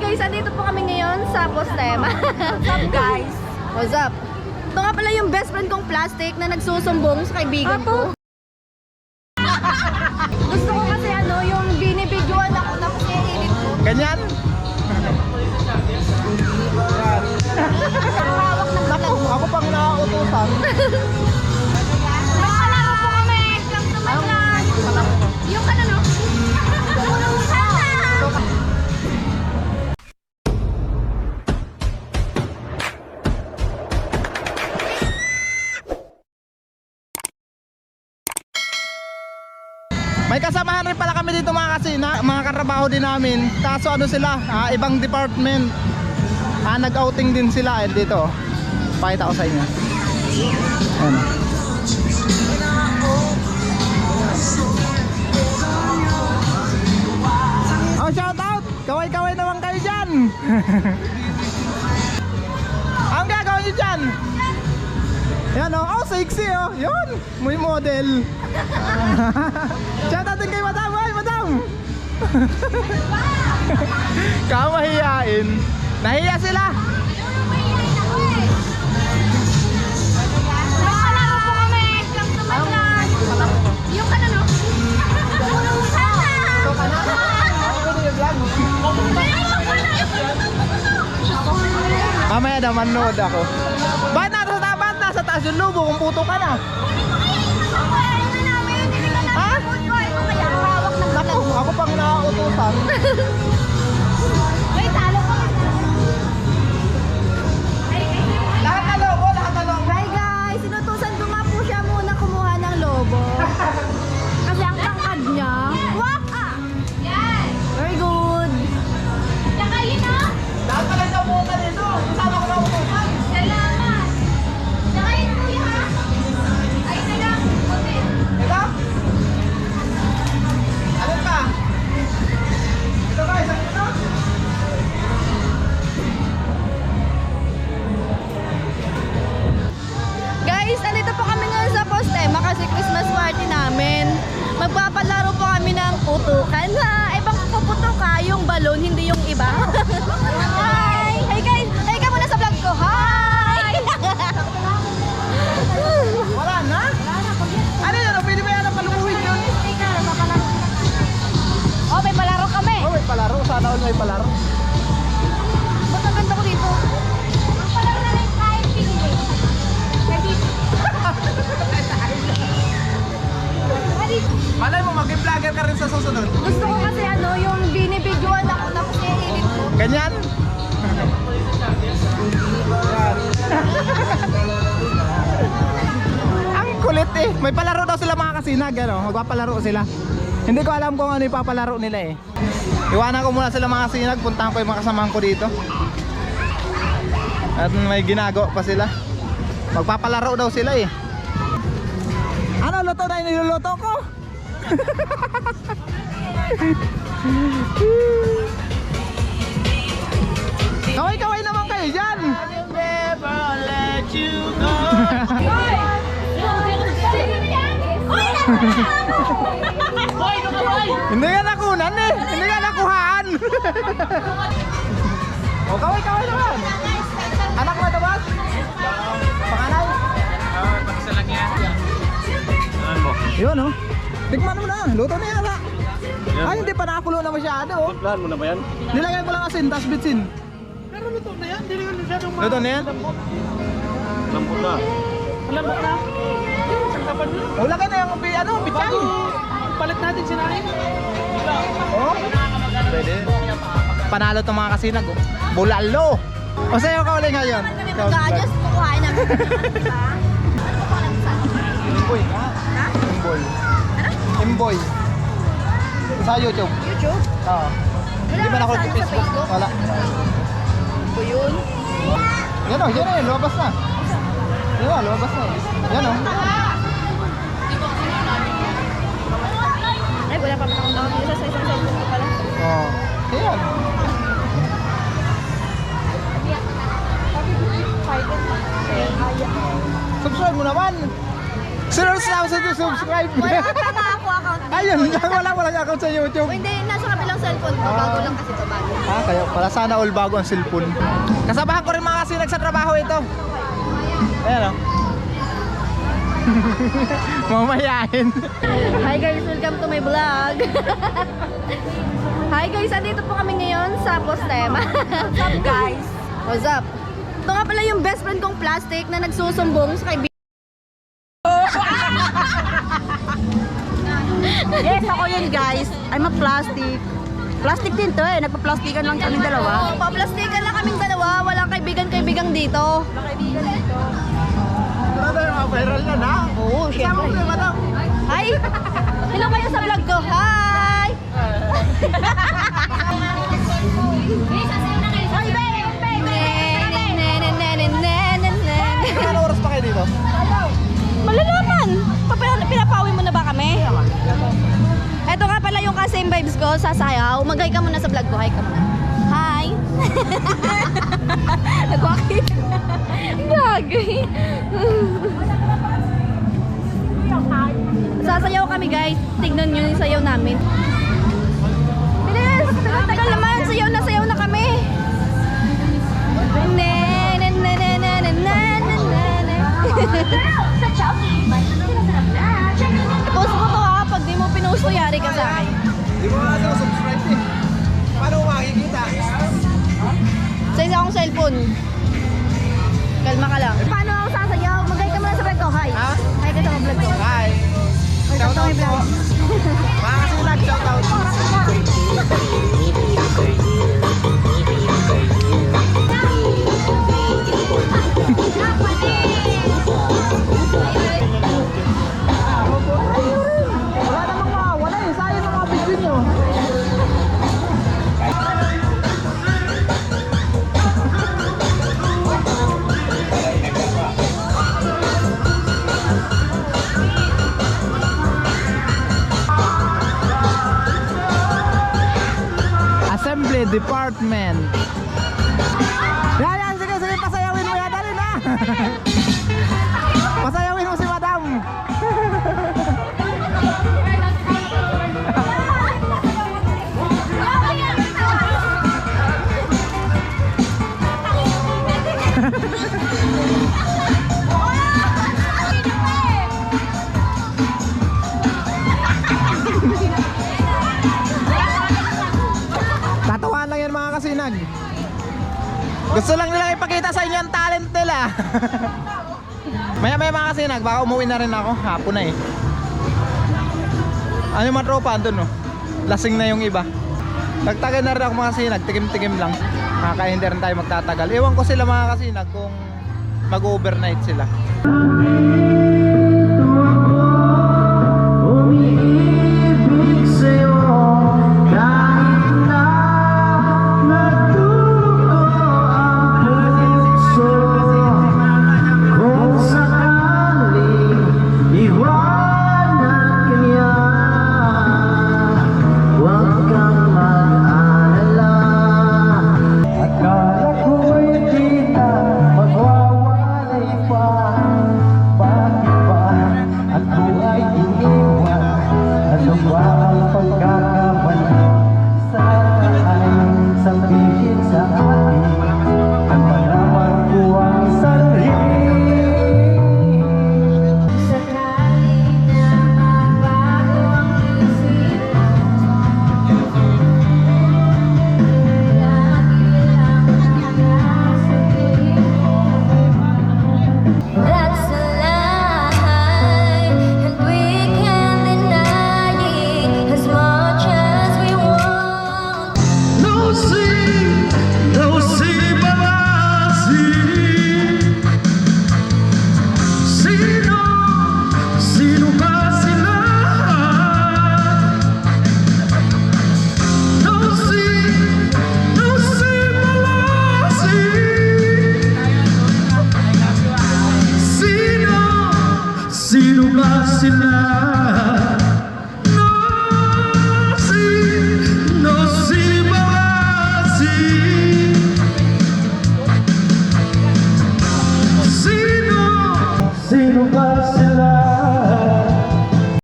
guys, andito po kami ngayon sa Postema. What's up guys? What's up? Ito nga pala yung best friend kong plastic na nagsusumbong sa kaibigan ko. Gusto ko kasi yung binibidyoan ako tapos i-edit ko. Ganyan? Hawak ng Naku, ako pang nauutusan. Magkalaro po kami. Lang naman lang. Yung no? May kasamahan rin pala kami dito mga kasina, mga katrabaho din namin. Kaso ano sila, ibang department. Nag-outing din sila dito. Pakita ko sa inyo. Ayan. Oh, shout out! Kaway-kaway naman kayo dyan! Ang gagawin nyo dyan? Yan oh, sexy oh, yun! Muy model! Shout out din kay madam! Ay, madam! Kamahiyain! Nahiya sila! Magkalaro po kami. Lang naman lang. Yung no? Mamaya na manood ako. Bakit nasa taas yung lubo kung puto ka na? Ha? Naku, ako pang nauutusan. Wait, talo ko. Lahat na lobo, lahat na lobo. Hi guys, inutusan ko nga po siya muna kumuha ng lobo. Kasi ang tangkad niya. Wak! Very good. Lahat pala sa buka dito. Kasama ko nauutusan. Salamat. Nakain po yan. Ay, salamat. Ito? Ano ka? Ito ka, isang ito? Guys, andito po kami ngayon sa Postema kasi Christmas party namin. Magpapalaro po kami ng putukan. Ibang puputok yung balon, hindi yung iba. Hi! Hey guys! Hey ka muna sa vlog ko! Hi! Wala na? Ano yan? Pwede ba yan ang palubuhin yun? Oh, may palaro kami! Oh, may palaro. Sana all may palaro. Ba't ang ganda ko dito? Ang palaro na rin kahit pinili. Malay mo, maging vlogger ka rin sa susunod. Gusto ko kasi yung binibidyoan ako tapos i-edit ko. Ganyan? Ang kulit eh. May palaro daw sila mga kasinag. Magpapalaro sila. Hindi ko alam kung ano ipapalaro nila eh. Iwanan ko muna sila mga kasinag. Puntahan ko yung mga kasamahan ko dito. At may ginagawa pa sila. Magpapalaro daw sila eh. Ano luto na iniluluto ko? Kaway-kaway naman kayo dyan! I'll never let you go. Hindi nga nakunan eh! Hindi nga nakuhaan! O kaway-kaway naman! Anak mo ito boss? Panganay? Pakisa lang yan. Ano mo? Yun oh! Tikman mo na! Luto na yan ha! Ay hindi pa nakakulo na masyado oh! Plan mo na ba yan? Nilagay ko lang asin, tas bitsin. Pero luto na yan. Hindi na masyadong Luto na yan? lambot na. Lambot na? Sangkapan mo. O lagay na yung pichay! Palit natin sinahin. Oh? Pwede. Panalo itong mga kasinag oh. Bulalo! O sa'yo ka ulit ngayon? Mag-a-adjust kukuhain namin. Diba? Imboy ka? Ha? Imboy. Ano? Imboy. Sa YouTube? YouTube? Oo. Hindi ba na-call Saan? sa Sa Facebook? Facebook? Wala. Po yun? Yan o, yan na yun. Lumabas na. Yan o, lumabas na. Yan o. Ay, wala pa pa akong download sa isang cellphone ko pala. Oo. Yan. Subscribe mo naman. Seriously ako sa subscribe. Wala pa ako account. Ayun lang, walang account sa YouTube. O hindi, nasa kabilang cellphone ko. Bago lang kasi ito, bago. Ah, kaya pala sana all bago ang cellphone. Kasabahan ko rin mga kasinag sa trabaho ito. Ayan o. Mamayahin. Hi guys, welcome to my vlog. Hi guys, andito po kami ngayon sa Postema. What's up guys? What's up? Ito nga pala yung best friend kong plastic na nagsusumbong sa kaibigan. Yes, ako yun guys. I'm a plastic. Plastic din to eh. Nagpa-plastikan lang kami dalawa. Oo, paplastikan lang kaming dalawa. Walang kaibigan-kaibigan dito. Ano yung mga viral na na? Oo, syempre. madam. Hi! Hello kayo sa vlog ko. Hi! Ano oras pa kayo dito? Malalaman! Pinapawi mo na ba kami? Eto nga pala yung ka-same vibes ko sa sayaw. Mag-hi ka muna sa vlog ko. Hi ka muna. Hi! Nagwakit. Gagay. Sasayaw kami guys. Tignan nyo yung sayaw namin. Bilis! Tagal naman. Sayaw na kami. I-post mo to ha. Pag di mo pinost to, yari ka sa akin. Di mo nga daw subscribe eh. Paano mo makikita? Sa isa akong cellphone. Kalma ka lang. Paano ako sasayaw? Mag-hi ka muna sa vlog ko. Hi. Ha? Hi ka sa vlog ko. Hi. Welcome to my vlog. Mga kasinag, shout out. Wala namang mawawala eh. Sayang ang mga video nyo. Assembly Department. Yan, sige, pasayawin mo yan. Dali na. Pasayawin mo si Madam. Tatawan lang yan mga kasinag. Gusto lang nila ipakita sa inyo ang talent nila. Maya mga kasinag, baka umuwi na rin ako. Hapon na eh. Ano yung mga tropa andun no? Lasing na yung iba. Nagtagal na rin ako mga kasinag, tikim-tikim lang. Kaya hindi rin tayo magtatagal. Ewan ko sila mga kasinag kung mag-overnight sila.